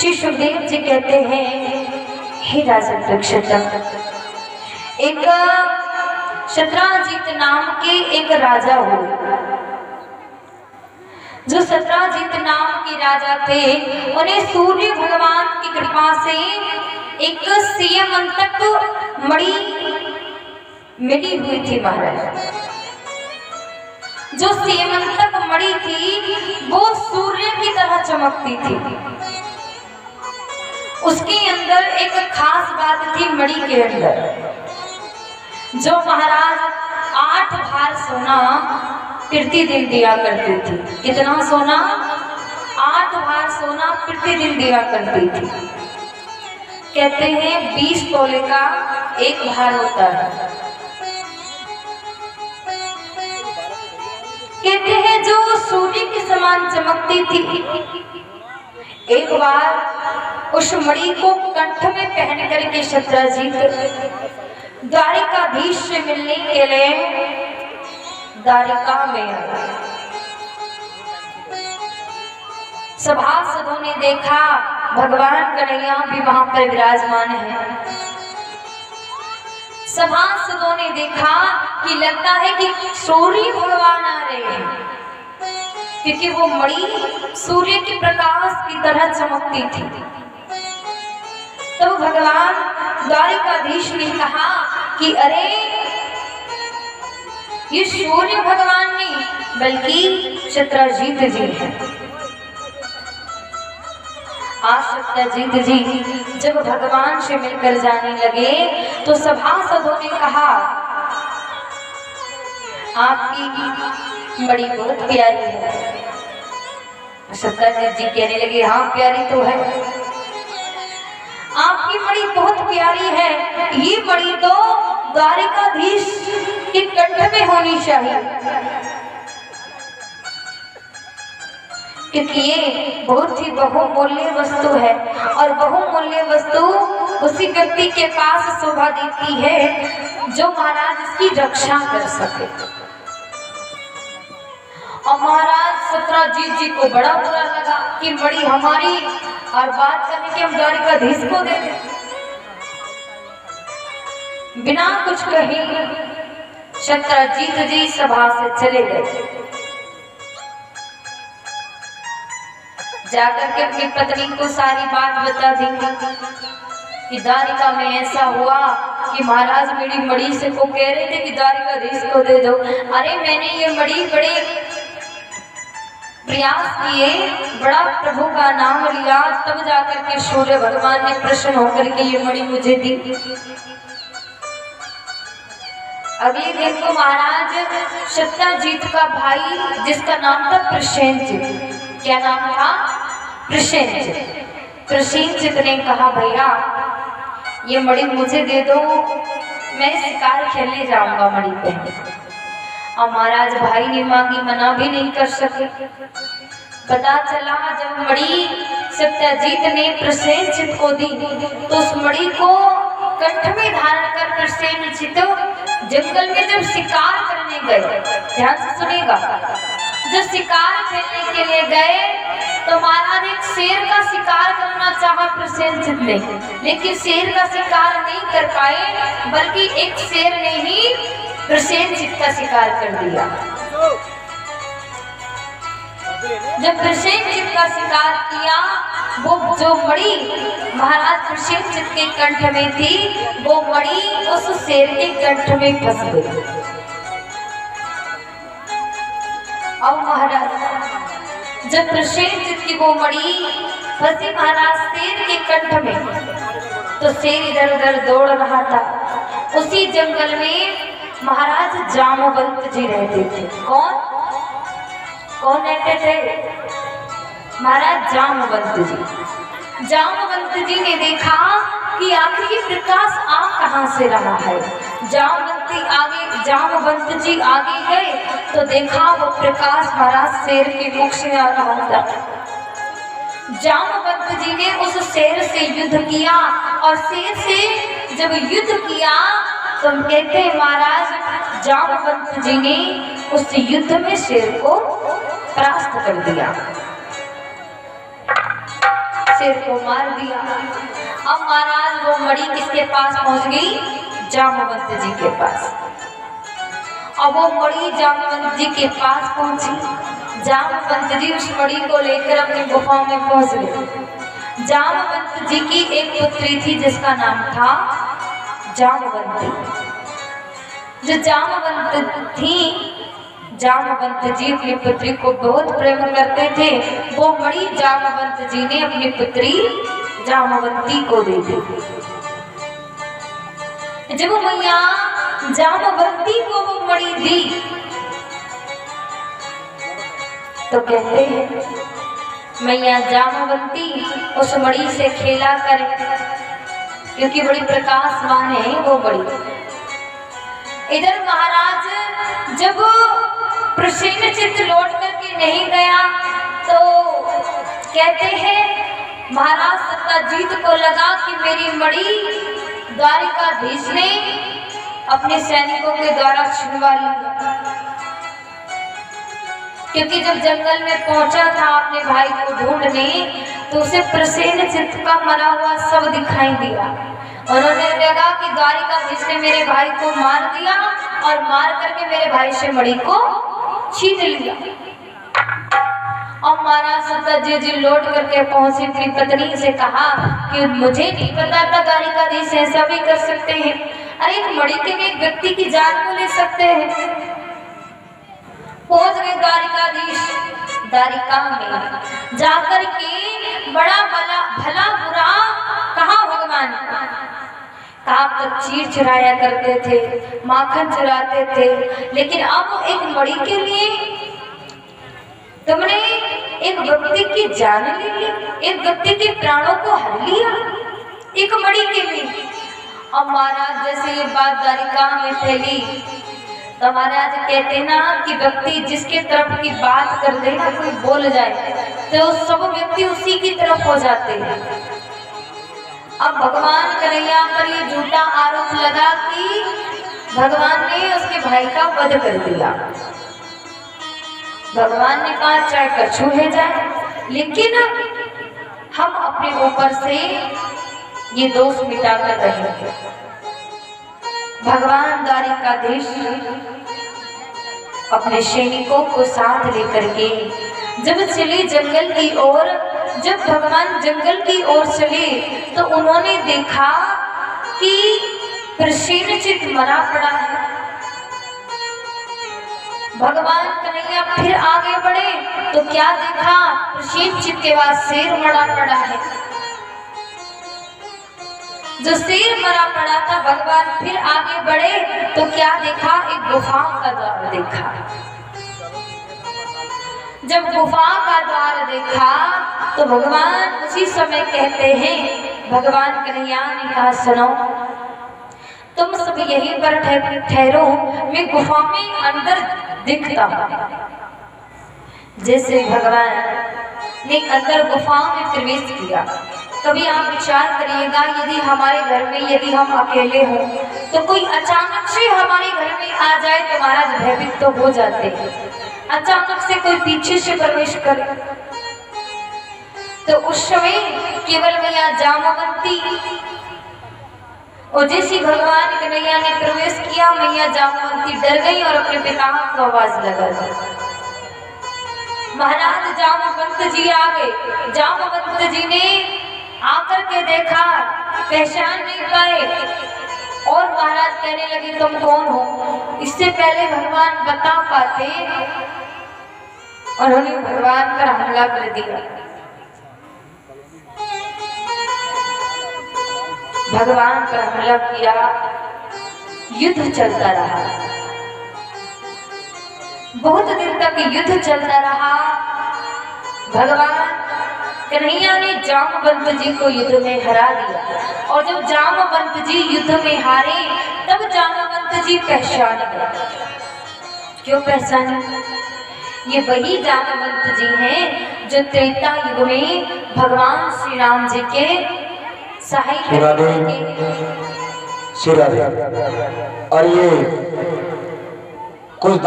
श्री सुखदेव जी कहते हैं, हे राजा परीक्षित, एक शत्राजीत नाम के एक राजा हुए। जो शत्राजीत नाम के राजा थे, उन्हें सूर्य भगवान की कृपा से एक सियमंतक मणि मिली हुई थी महाराज। जो सियमंतक मणि थी वो सूर्य की तरह चमकती थी। उसके अंदर एक खास बात थी मणि के अंदर, जो महाराज 8 भार सोना प्रतिदिन दिया करती थी। कितना सोना? 8 भार सोना प्रतिदिन दिया करती थी। कहते हैं 20 तोले का एक भार होता है। कहते हैं जो सूर्य के समान चमकती थी। एक बार उस मणि को कंठ में पहन करके शत्राजीत द्वारिकाधीश से मिलने के लिए द्वारिका में आया। सभासदों ने देखा भगवान कन्हैया भी वहां पर विराजमान है। सभासदों ने देखा कि लगता है कि सूर्य भगवान आ रहे हैं, क्योंकि वो मणि सूर्य के प्रकाश की तरह चमकती थी। तो भगवान द्वारिकाधीश ने कहा कि अरे ये सूर्य भगवान नहीं बल्कि शत्राजीत जी हैं। आज शत्राजीत जी जब भगवान से मिलकर जाने लगे तो सभासदों ने कहा, आपकी बड़ी बहुत प्यारी है। शत्राजीत जी कहने लगे, हाँ प्यारी तो है, आपकी मणि बहुत प्यारी है। ये मणि तो द्वारिकाधीश के कंठ में होनी चाहिए, क्योंकि ये बहुत ही बहुमूल्य वस्तु है और बहुमूल्य वस्तु उसी व्यक्ति के पास शोभा देती है जो महाराज इसकी रक्षा कर सके। और महाराज शत्राजीत जी को बड़ा बुरा लगा कि मणि हमारी और बात करने के हम द्वारिकाधीश को दे दें। बिना कुछ कहे शत्राजीत जी सभा से चले गए। जाकर के अपनी पत्नी को सारी बात बता दी कि द्वारिका में ऐसा हुआ कि महाराज मेरी मणि से को कह रहे थे कि द्वारिकाधीश को दे दो। अरे मैंने ये मणि बड़े प्रयास किए, बड़ा प्रभु का नाम लिया, तब जाकर के सूर्य भगवान ने प्रसन्न होकर के ये मणि मुझे दी। अगले दिन को महाराज शत्राजीत का भाई, जिसका नाम था प्रसेनजित, क्या नाम था? प्रसेनजित। प्रसेनजित ने कहा, भैया ये मणि मुझे दे दो, मैं शिकार खेलने जाऊंगा मणि पे। और महाराज भाई ने मांगी, मना भी नहीं कर सके। पता चला जब मणि सत्यजीत ने प्रसेनजित को दी तो उस मणि को कंठ में धारण कर प्रसेनजित जंगल में जब शिकार करने गए, ध्यान से सुनेगा, जब शिकार खेलने के लिए गए तो महाराज एक शेर का शिकार करना चाहा प्रसेनजित ने, लेकिन शेर का शिकार नहीं कर पाए, बल्कि एक शेर ने ही प्रसेनजित का शिकार कर दिया। जब प्रसेनजित का शिकार किया, वो जो मणि महाराज प्रसेनजित के कंठ में थी, वो मणि उस शेर के कंठ में फंस गई। और महाराज जब प्रसेनजित की वो मणि फंसी महाराज शेर के कंठ में, तो शेर इधर उधर दौड़ रहा था। उसी जंगल में महाराज जामवंत जी रहते थे। कौन रहते थे? महाराज जामवंत जी। जामवंत जी ने देखा कि आखिर ये प्रकाश आ कहां से रहा है। जामवंत जी आगे गए तो देखा वो प्रकाश महाराज शेर के मुख से आ रहा था। जामवंत जी ने उस शेर से युद्ध किया और शेर से जब युद्ध किया तो हम कहते हैं महाराज जामवंत जी ने उस युद्ध में शेर को परास्त कर दिया। शेर को मार दिया। अब महाराज वो मणि किसके पास पहुंच गई? जामवंत जी के पास। अब वो मणि जामवंत जी के पास पहुंची। जामवंत जी उस मणि को लेकर अपनी गुफा में पहुंच गए। जामवंत जी की एक पुत्री थी जिसका नाम था जामवंती। जो जामवंत थी, जामवंत जी अपनी पुत्री को बहुत प्रेम करते थे। वो मणि जामवंत जी ने अपनी पुत्री जामवंती को दे दी। जब मैया जामवंती को वो मणि दी तो कहते हैं मैया जामवंती उस मणि से खेला करे, क्योंकि बड़ी प्रकाशवान है वो मणि। इधर महाराज जब प्रसेनजित लौट करके नहीं गया तो कहते हैं महाराज सत्ताजीत को लगा कि मेरी मणि द्वारिकाधीश ने अपने सैनिकों के द्वारा छुड़वा लिया, क्योंकि जब जंगल में पहुंचा था अपने भाई को ढूंढने तो उसे प्रसेनजित का मरा हुआ सब दिखाई दिया। उन्होंने लगा कि द्वारिकाधीश ने मेरे भाई को मार दिया और मार करके मेरे भाई से मणि को छीन लिया। और महाराज सत्ताजीत जी लौट करके पहुंचे, अपनी पत्नी से कहा कि मुझे नहीं पता था द्वारिकाधीश ऐसा भी कर सकते हैं। अरे एक मणि के लिए एक व्यक्ति की जान को ले सकते हैं। पहुंच गए द्वारिकाधीश। द्वारिका में जाकर के बड़ा भला बुरा कहा भगवान आप तक चीर चुराया करते थे, माखन चुराते थे, लेकिन अब एक मणि के लिए तुमने एक व्यक्ति की जान ले ली, एक व्यक्ति के प्राणों को हर लिया एक मणि के लिए। अब महाराज जैसे ये बात द्वारिका में फैली तो महाराज कहते ना कि व्यक्ति जिसके तरफ की बात कर दे ना, कोई बोल जाए तो सब व्यक्ति उसी की तरफ हो जाते हैं। अब भगवान कन्हैया पर ये झूठा आरोप लगा कि भगवान ने उसके भाई का वध कर दिया। भगवान ने कहा चाहे कछू है जाए, लेकिन हम अपने ऊपर से ये दोष मिटा कर रहेंगे। भगवान द्वारिकाधीश अपने सैनिकों को साथ लेकर के जब चले जंगल की ओर, जब भगवान जंगल की ओर चले तो उन्होंने देखा कि प्रसेनजित मरा पड़ा है। भगवान कन्हैया फिर आगे बढ़े तो क्या देखा? प्रसेनजित के बाद शेर मरा पड़ा है। जो शेर मरा पड़ा था, भगवान फिर आगे बढ़े तो क्या देखा? एक गुफा का द्वार देखा। जब गुफा का द्वार देखा तो भगवान उसी समय कहते हैं, भगवान कन्हैया ने कहा सुनो, तुम सब यहीं पर ठहरो, मैं गुफा में अंदर दिखता हूँ। जैसे भगवान ने अंदर गुफा में प्रवेश किया, कभी आप विचार करिएगा यदि हमारे घर में यदि हम अकेले हों तो कोई अचानक से हमारे घर में आ जाए तो महाराज भयभीत तो हो जाते हैं। अचानक से कोई पीछे से प्रवेश करे तो उस समय केवल मैया जामवंती और जैसी भगवान कन्हैया ने प्रवेश किया, मैया जामवंती डर गई और अपने पिता को आवाज लगा दी। महाराज जामवंत जी आ गए। जामवंत जी ने आकर के देखा, पहचान नहीं पाए और महाराज कहने लगे तुम कौन हो? इससे पहले भगवान बता पाते, उन्होंने भगवान पर हमला कर दिया। भगवान पर हमला किया, युद्ध चलता रहा, बहुत दिन तक युद्ध चलता रहा। भगवान कन्हैया ने जामवंत जी को युद्ध में हरा दिया और जब जामवंत जी युद्ध में हारे तब जामवंत जी पहचान गए। क्यों पहचाने? ये वही जामवंत जी हैं जो त्रेता युग में भगवान श्री राम जी के सहायक और ये कुछ